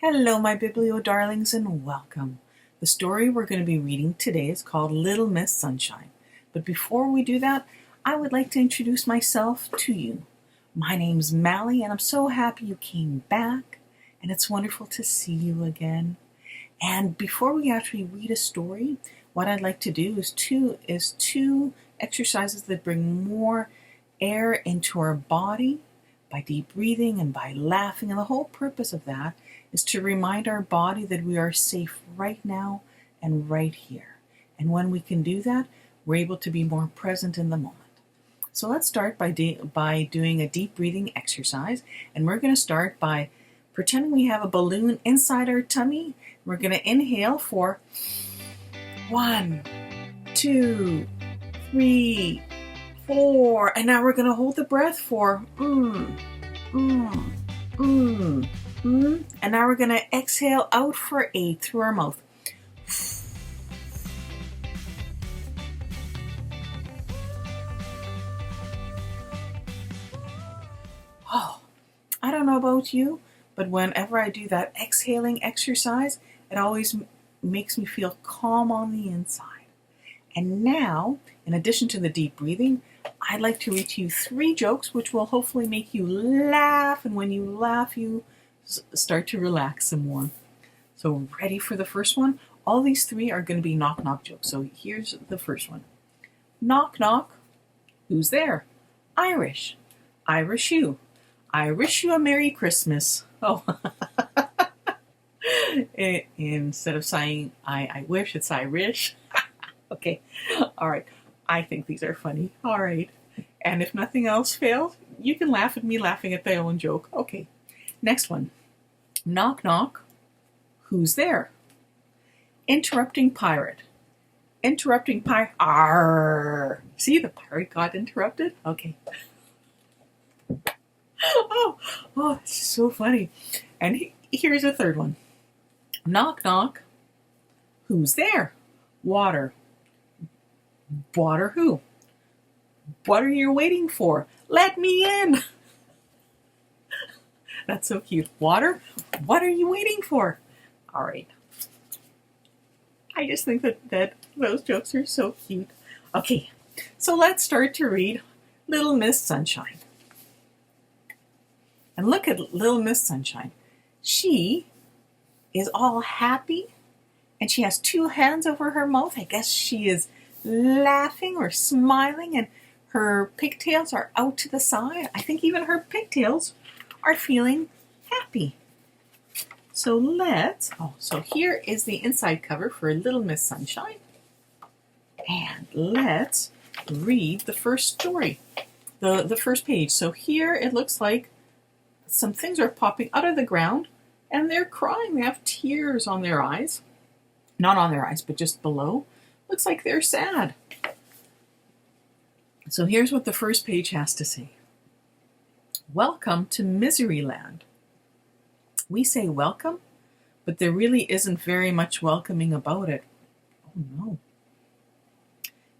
Hello, my Biblio darlings, and welcome. The story we're going to be reading today is called Little Miss Sunshine. But before we do that, I would like to introduce myself to you. My name's Mally, and I'm so happy you came back, and it's wonderful to see you again. And before we actually read a story, what I'd like to do is two exercises that bring more air into our body by deep breathing and by laughing. And the whole purpose of that is to remind our body that we are safe right now and right here. And when we can do that, we're able to be more present in the moment. So let's start by doing a deep breathing exercise. And we're going to start by pretending we have a balloon inside our tummy. We're going to inhale for 1, 2, 3, 4. And now we're going to hold the breath for And now we're going to exhale out for 8 through our mouth. Oh, I don't know about you, but whenever I do that exhaling exercise, it always makes me feel calm on the inside. And now, in addition to the deep breathing, I'd like to read to you 3 jokes which will hopefully make you laugh, and when you laugh, you start to relax some more. So ready for the first one? All these 3 are going to be knock-knock jokes. So here's the first one. Knock, knock. Who's there? Irish. Irish you. I wish you a Merry Christmas. Oh. Instead of saying I wish, it's Irish. Okay. All right. I think these are funny. All right. And if nothing else fails, you can laugh at me laughing at my own joke. Okay. Next one. Knock, knock. Who's there? Interrupting pirate. Interrupting pirate. Arr. See, the pirate got interrupted? Okay. Oh, it's so funny. And here's a third one. Knock, knock. Who's there? Water. Water who? What are you waiting for? Let me in. That's so cute. Water? What are you waiting for? All right. I just think that those jokes are so cute. Okay, so let's start to read Little Miss Sunshine. And look at Little Miss Sunshine. She is all happy, and she has 2 hands over her mouth. I guess she is laughing or smiling, and her pigtails are out to the side. I think even her pigtails are feeling happy. So so here is the inside cover for Little Miss Sunshine. And let's read the first story, the first page. So here it looks like some things are popping out of the ground, and they're crying. They have tears on their eyes. Not on their eyes, but just below. Looks like they're sad. So here's what the first page has to say. Welcome to Miseryland. We say welcome, but there really isn't very much welcoming about it. Oh no.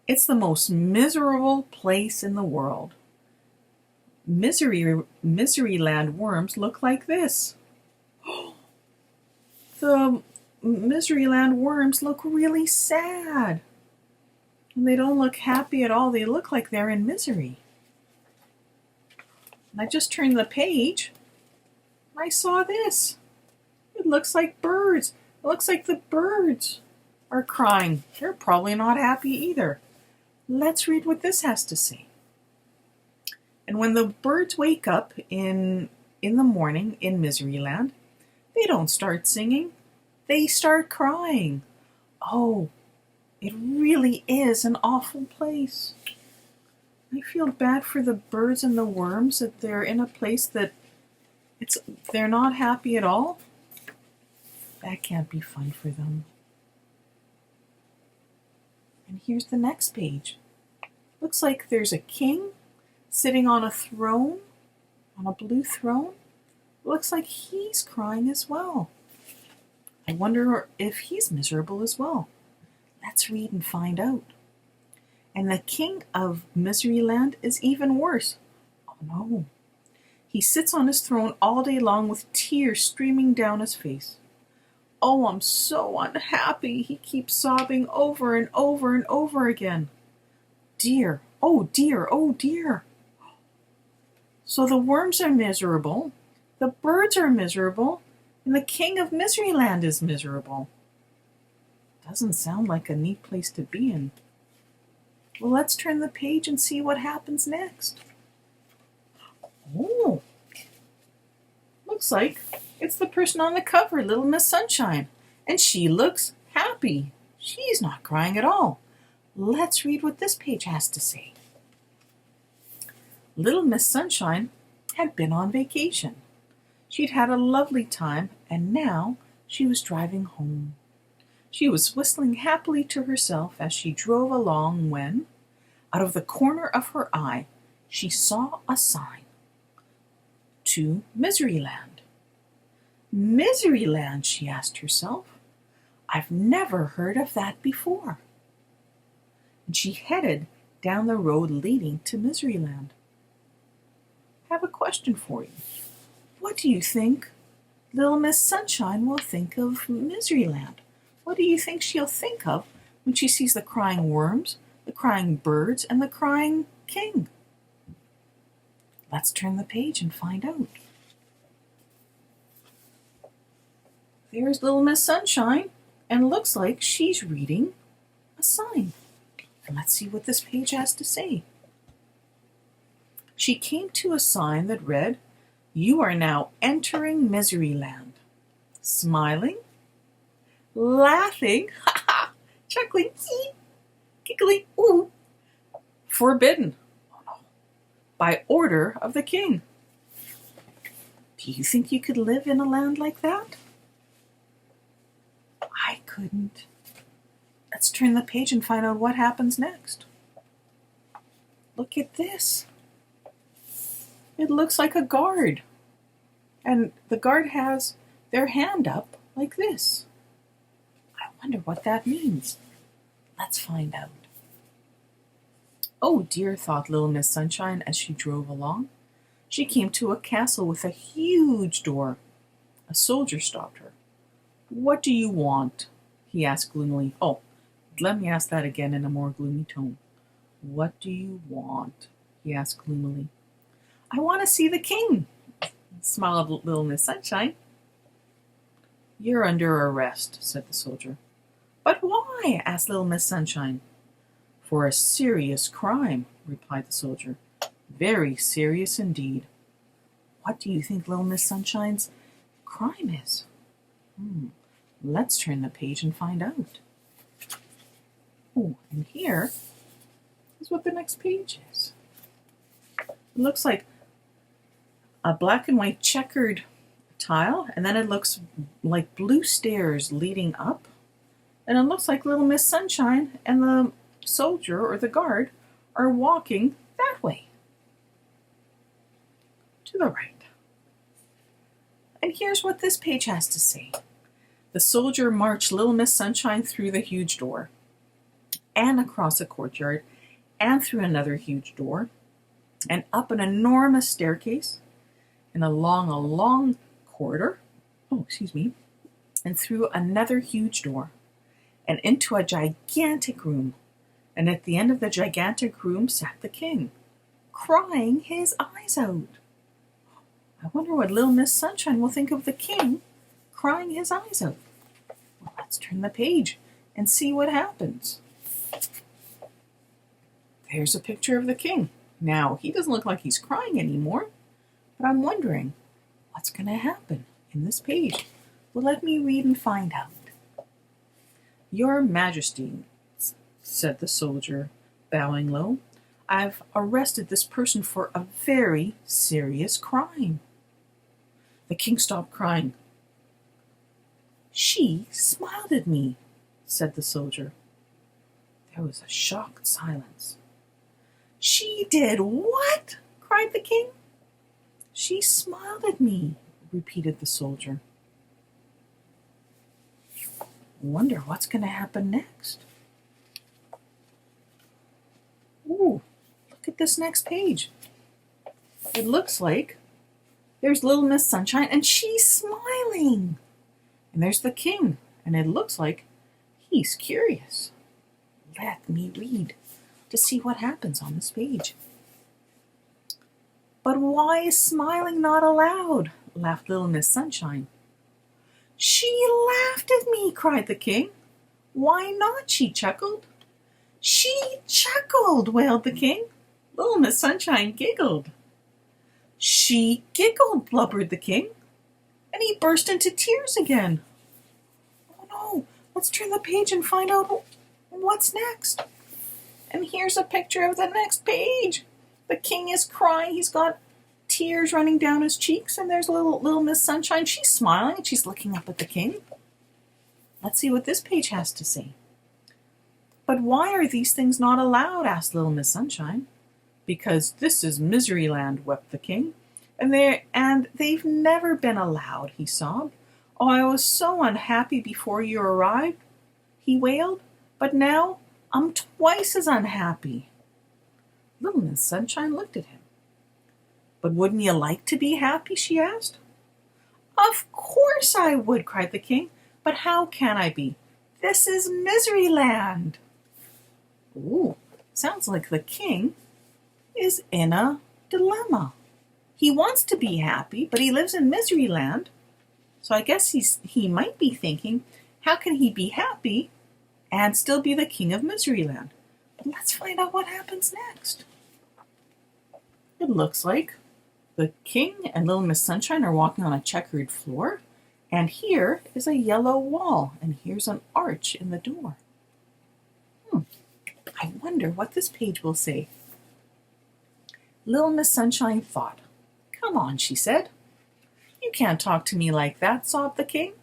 It's the most miserable place in the world. Miseryland worms look like this. The Miseryland worms look really sad. And they don't look happy at all. They look like they're in misery. And I just turned the page. I saw this. It looks like birds. It looks like the birds are crying. They're probably not happy either. Let's read what this has to say. And when the birds wake up in the morning in Miseryland, they don't start singing. They start crying. Oh, it really is an awful place. I feel bad for the birds and the worms that they're in a place that they're not happy at all. That can't be fun for them. And here's the next page. Looks like there's a king sitting on a throne, on a blue throne. Looks like he's crying as well. I wonder if he's miserable as well. Let's read and find out. And the king of Miseryland is even worse. Oh no. He sits on his throne all day long with tears streaming down his face. Oh, I'm so unhappy, he keeps sobbing over and over and over again. Dear, oh dear, oh dear. So the worms are miserable, the birds are miserable, and the king of Miseryland is miserable. Doesn't sound like a neat place to be in. Well, let's turn the page and see what happens next. Oh, looks like it's the person on the cover, Little Miss Sunshine, and she looks happy. She's not crying at all. Let's read what this page has to say. Little Miss Sunshine had been on vacation. She'd had a lovely time, and now she was driving home. She was whistling happily to herself as she drove along when, out of the corner of her eye, she saw a sign. To Miseryland. Miseryland, she asked herself. I've never heard of that before. And she headed down the road leading to Miseryland. I have a question for you. What do you think Little Miss Sunshine will think of Miseryland? What do you think she'll think of when she sees the crying worms, the crying birds, and the crying king? Let's turn the page and find out. There's Little Miss Sunshine, and looks like she's reading a sign. And let's see what this page has to say. She came to a sign that read, "You are now entering Miseryland." Smiling, laughing, chuckling, giggling, ooh, forbidden, by order of the king. Do you think you could live in a land like that? I couldn't. Let's turn the page and find out what happens next. Look at this. It looks like a guard. And the guard has their hand up like this. I wonder what that means. Let's find out. Oh dear, thought Little Miss Sunshine as she drove along. She came to a castle with a huge door. A soldier stopped her. What do you want? He asked gloomily. Oh, let me ask that again in a more gloomy tone. What do you want? He asked gloomily. I want to see the king, smiled Little Miss Sunshine. You're under arrest, said the soldier. But why? Asked Little Miss Sunshine. For a serious crime, replied the soldier. Very serious indeed. What do you think Little Miss Sunshine's crime is? Let's turn the page and find out. Oh, and here is what the next page is. It looks like a black and white checkered tile, and then it looks like blue stairs leading up, and it looks like Little Miss Sunshine and the soldier or the guard are walking that way, to the right. And here's what this page has to say. The soldier marched Little Miss Sunshine through the huge door, and across a courtyard, and through another huge door, and up an enormous staircase, and along a long corridor, and through another huge door, and into a gigantic room. And at the end of the gigantic room sat the king, crying his eyes out. I wonder what Little Miss Sunshine will think of the king crying his eyes out. Well, let's turn the page and see what happens. There's a picture of the king. Now, he doesn't look like he's crying anymore, but I'm wondering what's going to happen in this page. Well, let me read and find out. Your Majesty, said the soldier, bowing low, I've arrested this person for a very serious crime. The king stopped crying. She smiled at me, said the soldier. There was a shocked silence. She did what? Cried the king. She smiled at me, repeated the soldier. Wonder what's going to happen next. Ooh, look at this next page. It looks like There's Little Miss Sunshine, and she's smiling. And there's the king, and it looks like he's curious. Let me read to see what happens on this page. But why is smiling not allowed? Laughed Little Miss Sunshine. She laughed at me, cried the king. Why not? She chuckled. She chuckled, wailed the king. Little Miss Sunshine giggled. She giggled, blubbered the king, and he burst into tears again. Oh no, let's turn the page and find out what's next. And here's a picture of the next page. The king is crying. He's got tears running down his cheeks, and there's little Miss Sunshine. She's smiling, and she's looking up at the king. Let's see what this page has to say. But why are these things not allowed? Asked Little Miss Sunshine. Because this is Miseryland, wept the king, and they've never been allowed, he sobbed. Oh, I was so unhappy before you arrived, he wailed, but now I'm twice as unhappy. Little Miss Sunshine looked at him. But wouldn't you like to be happy? She asked. Of course I would, cried the king, but how can I be? This is Miseryland. Ooh, sounds like the king is in a dilemma. He wants to be happy, but he lives in Miseryland. So I guess he might be thinking, how can he be happy and still be the king of Miseryland? But let's find out what happens next. It looks like the king and Little Miss Sunshine are walking on a checkered floor, and here is a yellow wall, and here's an arch in the door. I wonder what this page will say. Little Miss Sunshine thought. Come on, she said. You can't talk to me like that, sobbed the king.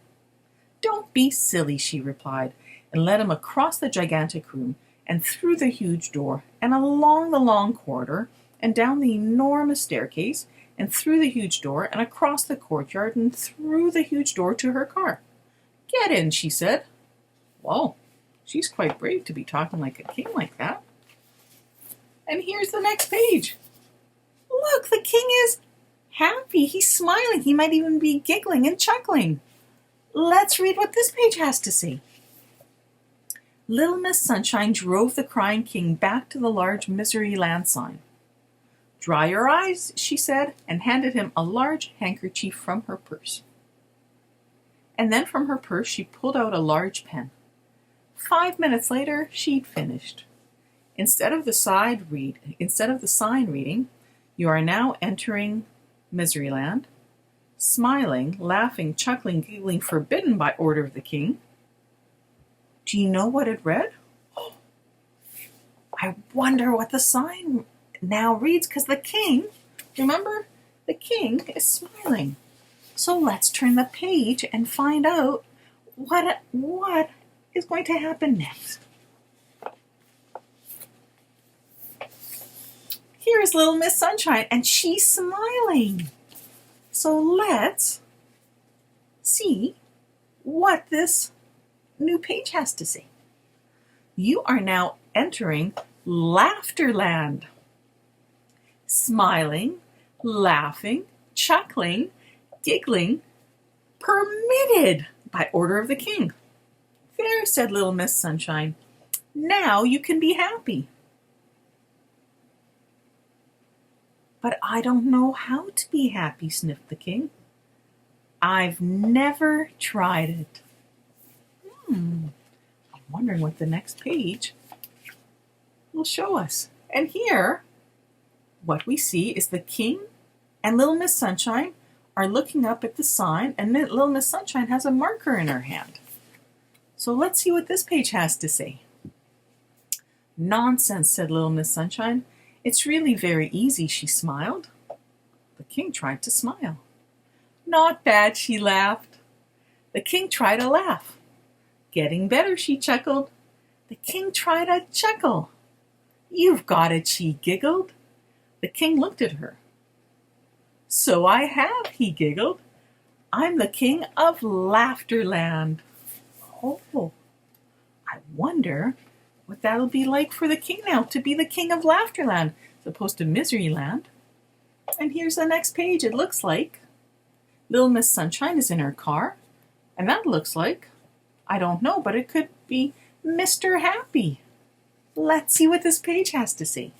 Don't be silly, she replied, and led him across the gigantic room and through the huge door and along the long corridor and down the enormous staircase and through the huge door and across the courtyard and through the huge door to her car. Get in, she said. Whoa, she's quite brave to be talking like a king like that. And here's the next page. Look, the king is happy. He's smiling. He might even be giggling and chuckling. Let's read what this page has to say. Little Miss Sunshine drove the crying king back to the large Miseryland sign. Dry your eyes, she said, and handed him a large handkerchief from her purse. And then from her purse she pulled out a large pen. 5 minutes later, she'd finished. Instead of the sign reading, you are now entering Miseryland, smiling, laughing, chuckling, giggling, forbidden by order of the king. Do you know what it read? Oh, I wonder what the sign now reads, because the king, remember, the king is smiling. So let's turn the page and find out what is going to happen next. Here is Little Miss Sunshine, and she's smiling. So let's see what this new page has to say. You are now entering Laughterland. Smiling, laughing, chuckling, giggling, permitted by order of the king. There, said Little Miss Sunshine. Now you can be happy. But I don't know how to be happy, sniffed the king. I've never tried it. I'm wondering what the next page will show us. And here, what we see is the king and Little Miss Sunshine are looking up at the sign, and Little Miss Sunshine has a marker in her hand. So let's see what this page has to say. Nonsense, said Little Miss Sunshine. It's really very easy, she smiled. The king tried to smile. Not bad, she laughed. The king tried a laugh. Getting better, she chuckled. The king tried a chuckle. You've got it, she giggled. The king looked at her. So I have, he giggled. I'm the king of Laughterland. Oh, I wonder what that'll be like for the king now, to be the king of Laughterland, as opposed to Miseryland. And here's the next page. It looks like Little Miss Sunshine is in her car, and that looks like, I don't know, but it could be Mr. Happy. Let's see what this page has to say.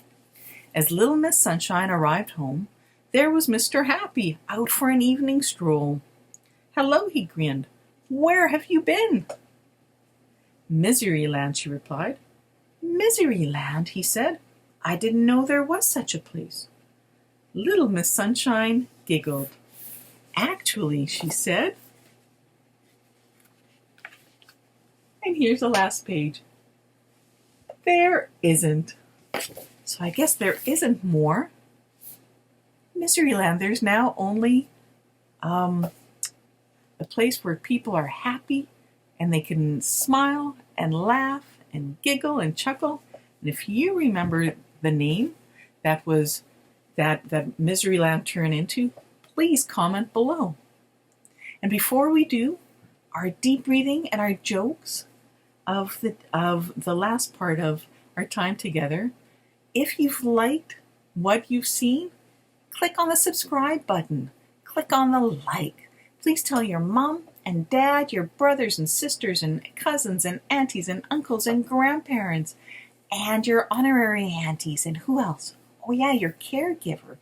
As Little Miss Sunshine arrived home, there was Mr. Happy out for an evening stroll. "Hello," he grinned. "Where have you been?" "Miseryland," she replied. "Miseryland," he said. "I didn't know there was such a place." Little Miss Sunshine giggled. "Actually," she said, and here's the last page, there isn't. So I guess there isn't more Miseryland. There's now only a place where people are happy and they can smile and laugh and giggle and chuckle. And if you remember the name that Miseryland turned into, please comment below. And before we do our deep breathing and our jokes of the last part of our time together, if you've liked what you've seen, click on the subscribe button. Click on the like. Please tell your mom and dad, your brothers and sisters and cousins and aunties and uncles and grandparents and your honorary aunties and who else? Oh yeah, your caregiver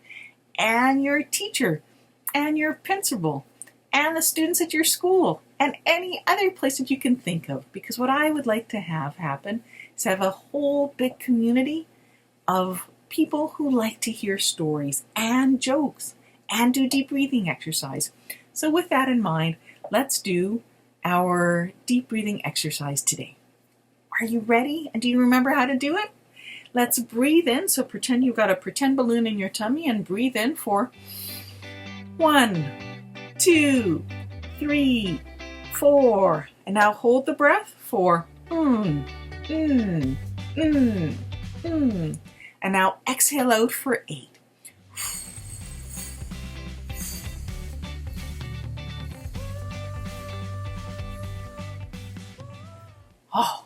and your teacher and your principal and the students at your school and any other place that you can think of. Because what I would like to have happen is have a whole big community of people who like to hear stories and jokes and do deep breathing exercise. So with that in mind, let's do our deep breathing exercise today. Are you ready? And do you remember how to do it? Let's breathe in. So pretend you've got a pretend balloon in your tummy and breathe in for 1, 2, 3, 4. And now hold the breath for And now exhale out for 8. Oh,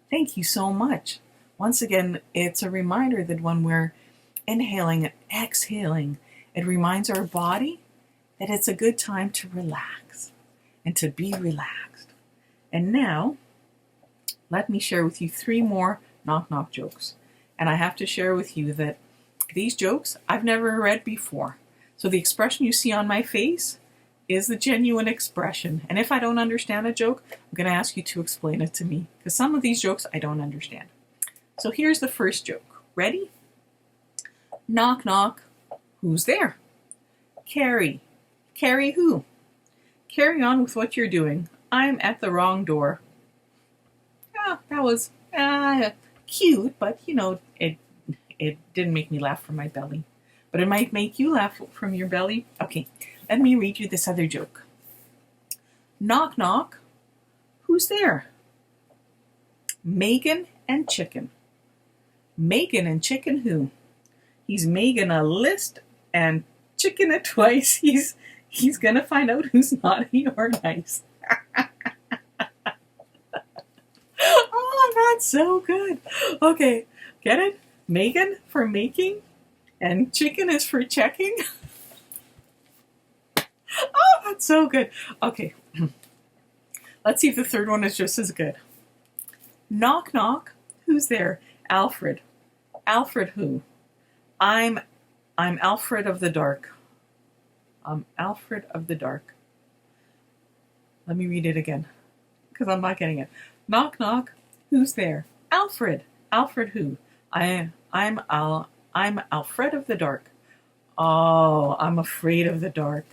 thank you so much. Once again, it's a reminder that when we're inhaling and exhaling, it reminds our body that it's a good time to relax and to be relaxed. And now, let me share with you 3 more knock-knock jokes. And I have to share with you that these jokes I've never read before. So the expression you see on my face is the genuine expression. And if I don't understand a joke, I'm going to ask you to explain it to me, because some of these jokes I don't understand. So here's the first joke. Ready? Knock, knock. Who's there? Carrie. Carrie who? Carry on with what you're doing. I'm at the wrong door. Oh, that was cute, but you know, it didn't make me laugh from my belly. But it might make you laugh from your belly. Okay, let me read you this other joke. Knock, knock. Who's there? Megan and Chicken. Megan and Chicken who? He's making a list and chicking it twice. He's gonna find out who's naughty or nice. Oh, that's so good. Okay, get it? Megan for making and chicken is for checking. Oh, that's so good. Okay, let's see if the third one is just as good. Knock, knock. Who's there? Alfred. Alfred who? I'm Alfred of the dark. I'm Alfred of the dark. Let me read it again, because I'm not getting it. Knock, knock. Who's there? Alfred. Alfred who? I'm Alfred of the dark. Oh, I'm afraid of the dark.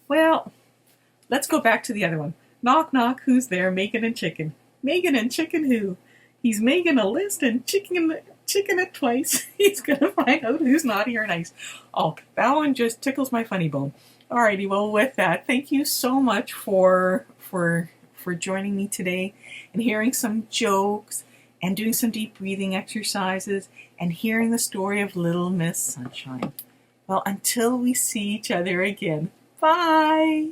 Well, let's go back to the other one. Knock, knock. Who's there? Megan and Chicken. Megan and Chicken who? He's making a list and chicken it twice. He's gonna find out who's naughty or nice. Oh, that one just tickles my funny bone. Alrighty, well with that, thank you so much for joining me today and hearing some jokes and doing some deep breathing exercises and hearing the story of Little Miss Sunshine. Well, until we see each other again, bye!